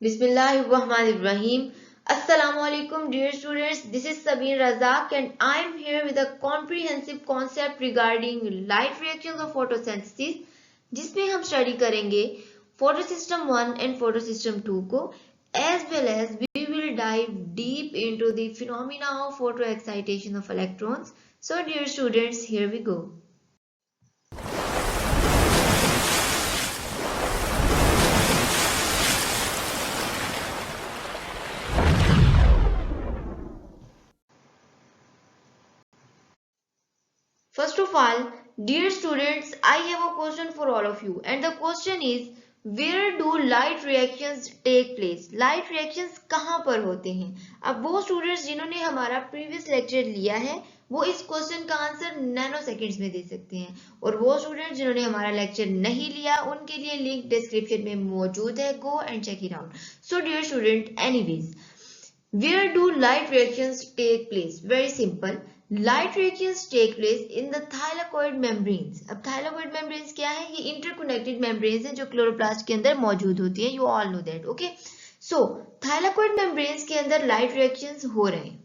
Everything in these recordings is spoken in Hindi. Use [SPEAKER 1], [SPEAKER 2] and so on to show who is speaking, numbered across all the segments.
[SPEAKER 1] Bismillahirrahmanirrahim. Assalamualaikum dear students. This is Sabeen Razak and I am here with a comprehensive concept regarding light reactions of photosynthesis जिसमें हम स्टडी करेंगे photosystem 1 and photosystem 2 को as well as we will dive deep into the phenomena of photoexcitation of electrons. So dear students, here we go. First of all, dear students, I have a question for all of you and the question is where do light reactions take place? Light reactions कहाँ पर होते हैं? अब वो स्टूडेंट्स जिन्होंने हमारा प्रीवियस लेक्चर लिया है वो इस क्वेश्चन का आंसर नैनो सेकेंड्स में दे सकते हैं और वो स्टूडेंट्स जिन्होंने हमारा लेक्चर नहीं लिया उनके लिए लिंक डिस्क्रिप्शन में मौजूद है. Go and check it out. So dear student, anyways, where do light reactions take place? Very simple. Light reactions take place in the thylakoid membranes. अब thylakoid membranes क्या है? ये interconnected membranes हैं जो क्लोरोप्लास्ट के अंदर मौजूद होती हैं. You all know that, okay? So thylakoid membranes के अंदर light reactions हो रहे हैं.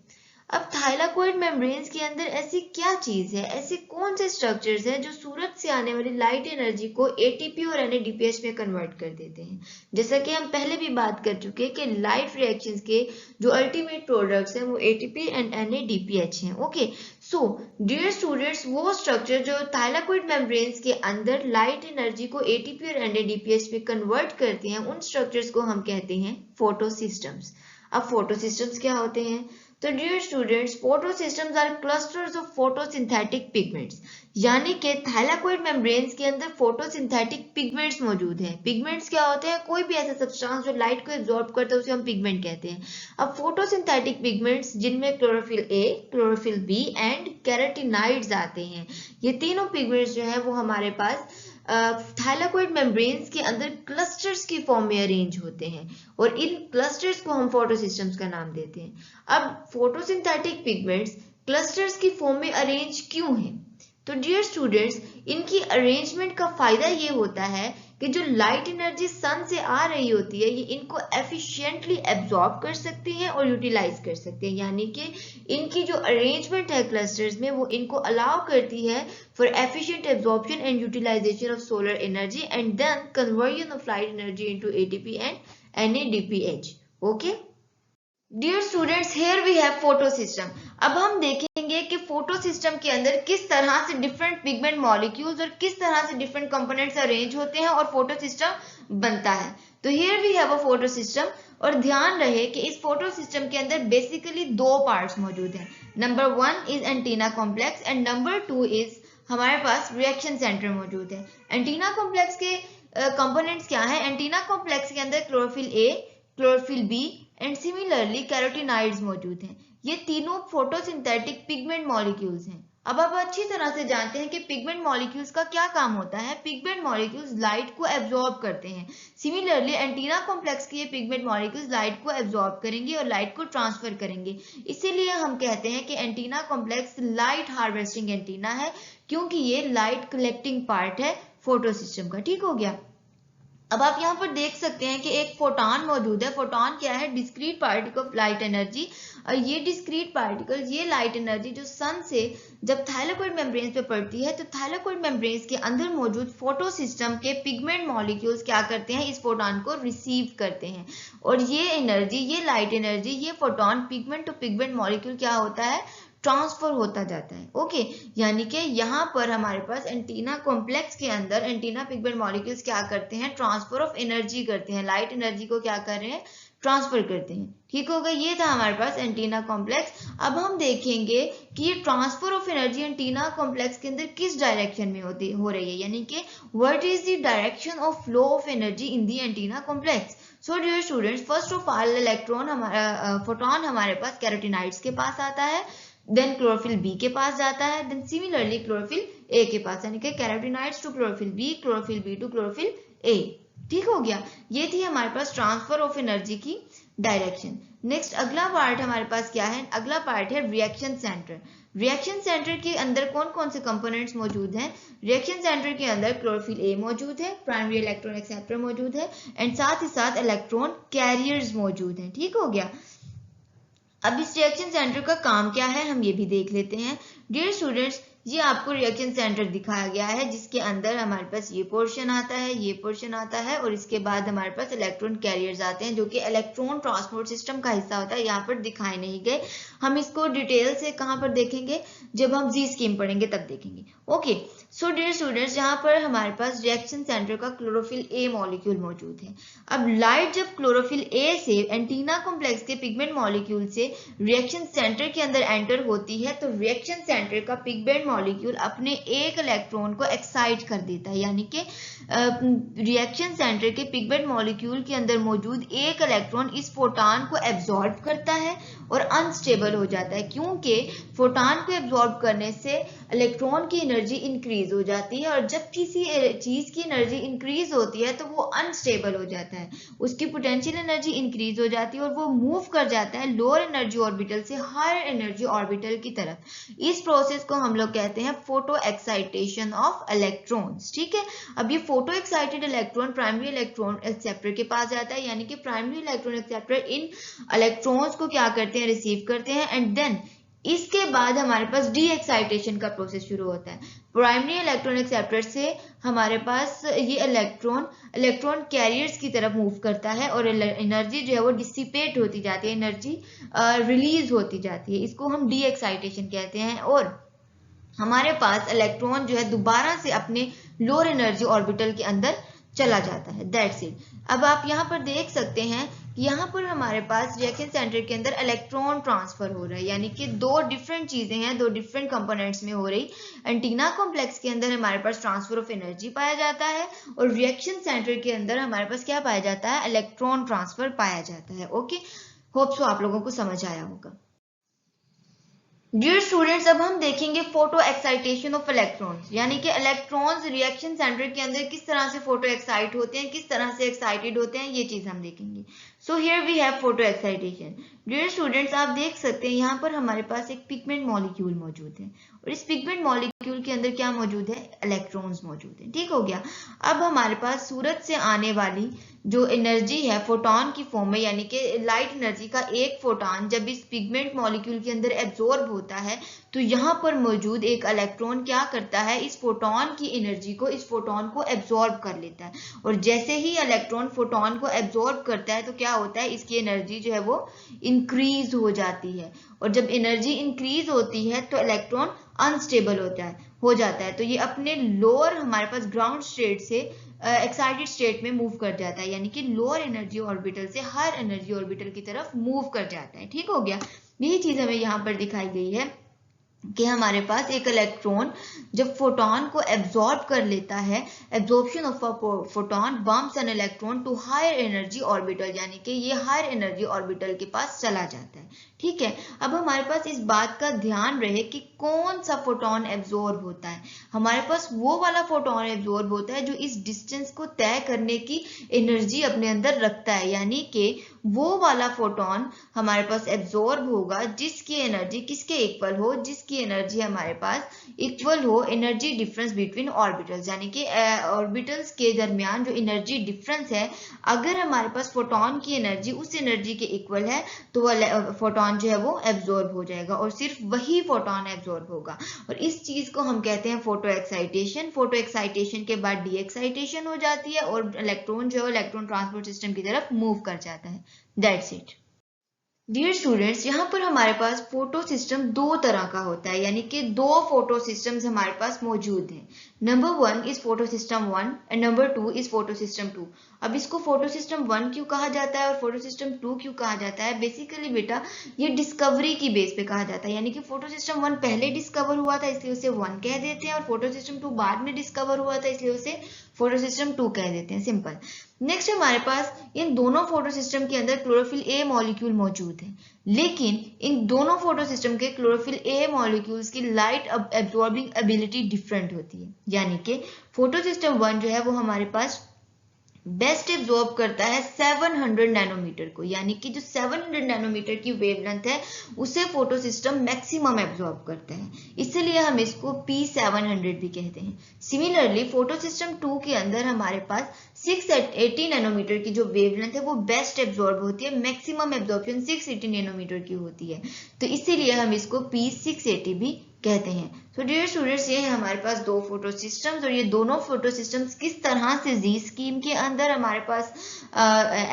[SPEAKER 1] अब थाइलाकोइड मेम्ब्रेन्स के अंदर ऐसी क्या चीज है, ऐसे कौन से स्ट्रक्चर्स हैं जो सूरज से आने वाली लाइट एनर्जी को एटीपी और NADPH में कन्वर्ट कर देते हैं. जैसा कि हम पहले भी बात कर चुके हैं कि लाइट रिएक्शंस के जो अल्टीमेट प्रोडक्ट्स हैं वो ATP एंड NADPH हैं. ओके, सो डियर स्टूडेंट्स, वो स्ट्रक्चर जो थाइलाकोइड मेम्ब्रेन्स के अंदर लाइट एनर्जी को ATP और NADPH में कन्वर्ट करते हैं उन स्ट्रक्चर्स को हम कहते हैं फोटोसिस्टम्स. अब फोटोसिस्टम्स क्या होते हैं? तो dear students, photosystems are clusters of photosynthetic pigments. यानी कि थाइलाकोइड मेम्ब्रेन्स के अंदर फोटोसिंथेटिक पिगमेंट्स मौजूद हैं. पिगमेंट्स क्या होते हैं? कोई भी ऐसा सब्सटेंस जो लाइट को एब्जॉर्ब करता है उसे हम पिगमेंट कहते हैं. अब फोटोसिंथेटिक पिगमेंट्स जिनमें chlorophyll A, chlorophyll B and carotenoids आते हैं. ये तीनों पिगमेंट्स जो है वो हमारे पास थाइलाकोइड मेम्ब्रेन्स के अंदर क्लस्टर्स की फॉर्म में अरेंज होते हैं और इन क्लस्टर्स को हम फोटोसिस्टम्स का नाम देते हैं. अब फोटोसिंथेटिक पिगमेंट्स क्लस्टर्स की फॉर्म में अरेंज क्यों हैं? तो डियर स्टूडेंट्स, इनकी अरेंजमेंट का फायदा ये होता है कि जो लाइट एनर्जी सन से आ रही होती है ये इनको एफिशिएंटली एब्जॉर्ब कर सकती हैं और यूटिलाइज कर सकते हैं. यानी कि इनकी जो अरेंजमेंट है क्लस्टर्स में वो इनको अलाउ करती है for efficient absorption and utilization of solar energy and then conversion of light energy into ATP and NADPH. Okay dear students, here we have photosystem. अब हम देखेंगे कि फोटोसिस्टम के अंदर किस तरह से डिफरेंट पिगमेंट मॉलिक्यूल्स और किस तरह से डिफरेंट कंपोनेंट्स अरेंज होते हैं और फोटोसिस्टम बनता है. तो here we have a photosystem और ध्यान रहे कि इस फोटोसिस्टम के अंदर बेसिकली दो पार्ट्स मौजूद हैं. Number 1 is antenna complex and number 2 is हमारे पास रिएक्शन सेंटर मौजूद है. एंटीना कॉम्प्लेक्स के कंपोनेंट्स क्या है? एंटीना कॉम्प्लेक्स के अंदर chlorophyll A, chlorophyll B and similarly carotenoids मौजूद हैं. ये तीनों फोटोसिंथेटिक पिगमेंट मॉलिक्यूल्स हैं. अब आप अच्छी तरह से जानते हैं कि पिगमेंट मॉलिक्यूल्स का क्या काम होता है. पिगमेंट मॉलिक्यूल्स लाइट को एब्जॉर्ब करते हैं. सिमिलरली एंटीना कॉम्प्लेक्स के ये पिगमेंट मॉलिक्यूल्स लाइट को एब्जॉर्ब करेंगे और लाइट को ट्रांसफर करेंगे. इसीलिए हम कहते हैं कि antenna complex light harvesting antenna है क्योंकि ये लाइट कलेक्टिंग पार्ट है फोटोसिस्टम का. ठीक हो गया. अब आप यहाँ पर देख सकते हैं कि एक फोटॉन मौजूद है. फोटॉन क्या है? Discrete particle of light energy. और ये डिस्क्रीट पार्टिकल्स, ये लाइट एनर्जी जो सन से जब थाइलाकोइड मेम्ब्रेन्स पे पड़ती है तो थाइलाकोइड मेम्ब्रेन्स के अंदर मौजूद फोटोसिस्टम के पिगमेंट मॉलिक्यूल्स क्या करते हैं? इस फोटॉन को रिसीव करते हैं और ये एनर्जी, ये लाइट एनर्जी, ये photon pigment to pigment molecule क्या होता है? ट्रांसफर होता जाता है. ओके, यानी कि यहाँ पर हमारे पास एंटीना कॉम्प्लेक्स के अंदर एंटीना पिगमेंट मॉलिक्यूल्स क्या करते हैं? ट्रांसफर ऑफ एनर्जी करते हैं. लाइट एनर्जी को क्या कर रहे हैं? ट्रांसफर करते हैं. ठीक होगा. ये था हमारे पास एंटीना कॉम्प्लेक्स. अब हम देखेंगे कि ये transfer of energy antenna complex के अंदर किस डायरेक्शन में हो रही है, यानी कि what is the direction of flow of energy in the antenna complex. So dear students, first of all electron हमारा फोटॉन हमारे पास कैरोटीनॉइड्स के पास आता है, देन क्लोरोफिल बी के पास जाता है, देन सिमिलरली क्लोरोफिल ए के पास, यानी कि carotenoids to chlorophyll B, chlorophyll B to chlorophyll A. ठीक हो गया. ये थी हमारे पास ट्रांसफर ऑफ एनर्जी की डायरेक्शन। नेक्स्ट अगला पार्ट हमारे पास क्या है, अगला पार्ट है रिएक्शन सेंटर। रिएक्शन सेंटर के अंदर कौन कौन से कंपोनेंट्स मौजूद हैं? रिएक्शन सेंटर के अंदर क्लोरोफिल ए मौजूद है, प्राइमरी इलेक्ट्रॉन एक्सेप्टर मौजूद है, एंड साथ ही साथ इलेक्ट्रॉन कैरियर्स मौजूद हैं। ठीक हो गया। अब इस रिएक्शन सेंटर का काम क्या है हम ये भी देख लेते हैं। डियर स्टूडेंट्स, ये आपको रिएक्शन सेंटर दिखाया गया है जिसके अंदर हमारे पास ये पोर्शन आता है, ये पोर्शन आता है, और इसके बाद हमारे पास इलेक्ट्रॉन कैरियर्स आते हैं जो कि इलेक्ट्रॉन ट्रांसपोर्ट सिस्टम का हिस्सा होता है। यहाँ पर दिखाए नहीं गए, हम इसको डिटेल से कहाँ पर देखेंगे, जब हम जी स्कीम पढ़ेंगे तब देखेंगे। ओके, सो डियर स्टूडेंट्स, यहाँ पर हमारे पास रिएक्शन सेंटर का क्लोरोफिल ए मॉलिक्यूल मौजूद है। अब लाइट जब क्लोरोफिल ए से एंटीना कॉम्प्लेक्स के पिगमेंट मॉलिक्यूल से रिएक्शन सेंटर के अंदर एंटर होती है तो रिएक्शन सेंटर का पिगमेंट मॉलिक्यूल अपने एक इलेक्ट्रॉन को एक्साइट कर देता है, यानी कि रिएक्शन सेंटर के पिगमेंट मॉलिक्यूल के अंदर मौजूद एक इलेक्ट्रॉन इस फोटॉन को एब्जॉर्ब करता है और अनस्टेबल हो जाता है, क्योंकि फोटॉन को एब्जॉर्ब करने से इलेक्ट्रॉन की एनर्जी इंक्रीज हो जाती है, और जब किसी चीज की एनर्जी इंक्रीज होती है तो वो अनस्टेबल हो जाता है, उसकी पोटेंशियल एनर्जी इंक्रीज हो जाती है और वो मूव कर जाता है लोअर एनर्जी ऑर्बिटल से हायर एनर्जी ऑर्बिटल की तरफ। इस प्रोसेस को हम लोग कहते हैं फोटो एक्साइटेशन ऑफ इलेक्ट्रॉन्स। ठीक है, अब ये photo excited electron primary electron acceptor के पास जाता है, यानी कि प्राइमरी इलेक्ट्रॉन एक्सेप्टर इन इलेक्ट्रॉन्स को क्या करते हैं, रिसीव करते हैं, एंड देन इसके बाद हमारे पास डी एक्साइटेशन का प्रोसेस शुरू होता है। प्राइमरी इलेक्ट्रॉन एक्सेप्टर से हमारे पास ये इलेक्ट्रॉन कैरियर्स की तरफ मूव करता है और एनर्जी जो है वो डिसिपेट होती जाती है, एनर्जी रिलीज होती जाती है, इसको हम डी एक्साइटेशन कहते हैं, और हमारे पास इलेक्ट्रॉन जो है दोबारा से अपने लोअर एनर्जी ऑर्बिटल के अंदर चला जाता है। That's it. अब आप यहाँ पर देख सकते हैं कि यहाँ पर हमारे पास रिएक्शन सेंटर के अंदर इलेक्ट्रॉन ट्रांसफर हो रहा है, यानी कि दो डिफरेंट चीजें हैं, दो डिफरेंट कंपोनेंट्स में हो रही। एंटीना कॉम्प्लेक्स के अंदर हमारे पास ट्रांसफर ऑफ एनर्जी पाया जाता है, और रिएक्शन सेंटर के अंदर हमारे पास क्या पाया जाता है, इलेक्ट्रॉन ट्रांसफर पाया जाता है। ओके, होप सो आप लोगों को समझ आया होगा। डियर स्टूडेंट्स, अब हम देखेंगे फोटो एक्साइटेशन ऑफ इलेक्ट्रॉन्स, यानी कि इलेक्ट्रॉन्स रिएक्शन सेंटर के अंदर किस तरह से फोटो एक्साइट होते हैं, किस तरह से एक्साइटेड होते हैं, ये चीज हम देखेंगे। So here we have photo excitation. Dear students, आप देख सकते हैं यहाँ पर हमारे पास एक पिगमेंट मॉलिक्यूल मौजूद है, और इस पिगमेंट मॉलिक्यूल के अंदर क्या मौजूद है, इलेक्ट्रॉन्स मौजूद है। ठीक हो गया। अब हमारे पास सूरज से आने वाली जो एनर्जी है फोटॉन की फॉर्म में, यानी कि लाइट एनर्जी का एक फोटॉन जब इस पिगमेंट मॉलिक्यूल के अंदर एब्जॉर्ब होता है तो यहाँ पर मौजूद एक इलेक्ट्रॉन क्या करता है, इस फोटॉन की एनर्जी को, इस फोटॉन को एब्जॉर्ब कर लेता है, और जैसे ही इलेक्ट्रॉन फोटॉन को एब्जॉर्ब करता है तो क्या होता है, इसकी एनर्जी जो है वो इंक्रीज हो जाती है, और जब एनर्जी इंक्रीज होती है तो इलेक्ट्रॉन अनस्टेबल हो जाता है, तो ये अपने लोअर हमारे पास ग्राउंड स्टेट से एक्साइटेड स्टेट में मूव कर जाता है, यानी कि लोअर एनर्जी ऑर्बिटल से हायर एनर्जी ऑर्बिटल की तरफ मूव कर जाता है। ठीक हो गया। यही चीज हमें यहाँ पर दिखाई गई है कि हमारे पास एक इलेक्ट्रॉन जब फोटॉन को एब्जॉर्ब कर लेता है, absorption of a photon bumps an electron to higher energy orbital, यानी कि ये हायर एनर्जी ऑर्बिटल के पास चला जाता है। ठीक है, अब हमारे पास इस बात का ध्यान रहे कि कौन सा फोटॉन एब्जॉर्ब होता है। हमारे पास वो वाला फोटॉन एब्जॉर्ब होता है जो इस डिस्टेंस को तय करने की एनर्जी अपने अंदर रखता है, यानी कि वो वाला फोटॉन हमारे पास एब्जॉर्ब होगा जिसकी एनर्जी किसके इक्वल हो, जिसकी एनर्जी हमारे पास इक्वल हो एनर्जी डिफरेंस बिटवीन ऑर्बिटल्स, यानी कि ऑर्बिटल्स के दरमियान जो एनर्जी डिफरेंस है, अगर हमारे पास फोटॉन की एनर्जी उस एनर्जी के इक्वल है तो वह फोटॉन जो है वो एब्जॉर्ब हो जाएगा, और सिर्फ वही फोटॉन एब्जॉर्ब होगा, और इस चीज को हम कहते हैं फोटो एक्साइटेशन। फोटो एक्साइटेशन के बाद डी एक्साइटेशन हो जाती है और इलेक्ट्रॉन जो है इलेक्ट्रॉन ट्रांसपोर्ट सिस्टम की तरफ मूव कर जाता है। That's it. डियर स्टूडेंट्स, यहाँ पर हमारे पास फोटो सिस्टम दो तरह का होता है, यानी कि दो फोटो सिस्टम्स हमारे पास मौजूद हैं। Number 1 is photo system 1 and number 2 is photo system 2। अब इसको फोटो सिस्टम 1 क्यों कहा जाता है और फोटो सिस्टम 2 क्यों कहा जाता है? बेसिकली बेटा ये डिस्कवरी की बेस पे कहा जाता है, यानी कि फोटो सिस्टम 1 पहले डिस्कवर हुआ था इसलिए उसे 1 कह देते हैं, और फोटो सिस्टम 2 बाद में डिस्कवर हुआ था इसलिए उसे फोटो सिस्टम 2 कह देते हैं। सिंपल। नेक्स्ट हमारे पास इन दोनों फोटो सिस्टम के अंदर क्लोरोफिल ए मॉलिक्यूल मौजूद है, लेकिन इन दोनों फोटो सिस्टम के क्लोरोफिल ए मॉलिक्यूल्स की लाइट एब्जॉर्बिंग एबिलिटी डिफरेंट होती है, यानी कि फोटो सिस्टम 1 जो है वो हमारे पास बेस्ट एब्जॉर्ब करता है 700 नैनोमीटर को, यानी कि जो 700 नैनोमीटर की वेवलेंथ है उसे फोटो सिस्टम मैक्सिमम एब्जॉर्ब करता है, इसलिए हम इसको P700 भी कहते हैं। सिमिलरली फोटो सिस्टम 2 के अंदर हमारे पास 680 नैनोमीटर की जो वेवलेंथ है वो बेस्ट एब्जॉर्ब होती है, मैक्सिमम एब्जॉर्प्शन 680 नैनोमीटर की होती है, तो इसीलिए हम इसको P680 भी कहते हैं। तो डियर स्टूडेंट्स, ये है हमारे पास दो फोटो सिस्टम्स, और ये दोनों फोटो सिस्टम्स किस तरह से जी स्कीम के अंदर हमारे पास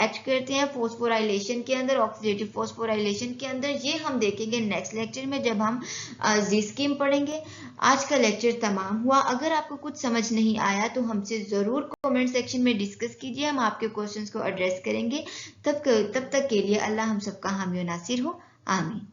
[SPEAKER 1] एक्ट करते हैं, फोस्फोराइलेशन के अंदर, ऑक्सीडेटिव फोस्फोराइलेशन के अंदर, ये हम देखेंगे नेक्स्ट लेक्चर में जब हम जी स्कीम पढ़ेंगे। आज का लेक्चर तमाम हुआ। अगर आपको कुछ समझ नहीं आया तो हमसे जरूर कमेंट सेक्शन में डिस्कस कीजिए, हम आपके क्वेश्चंस को एड्रेस करेंगे। तब तक के लिए अल्लाह हम सबका हामी और नासिर हो। आमीन।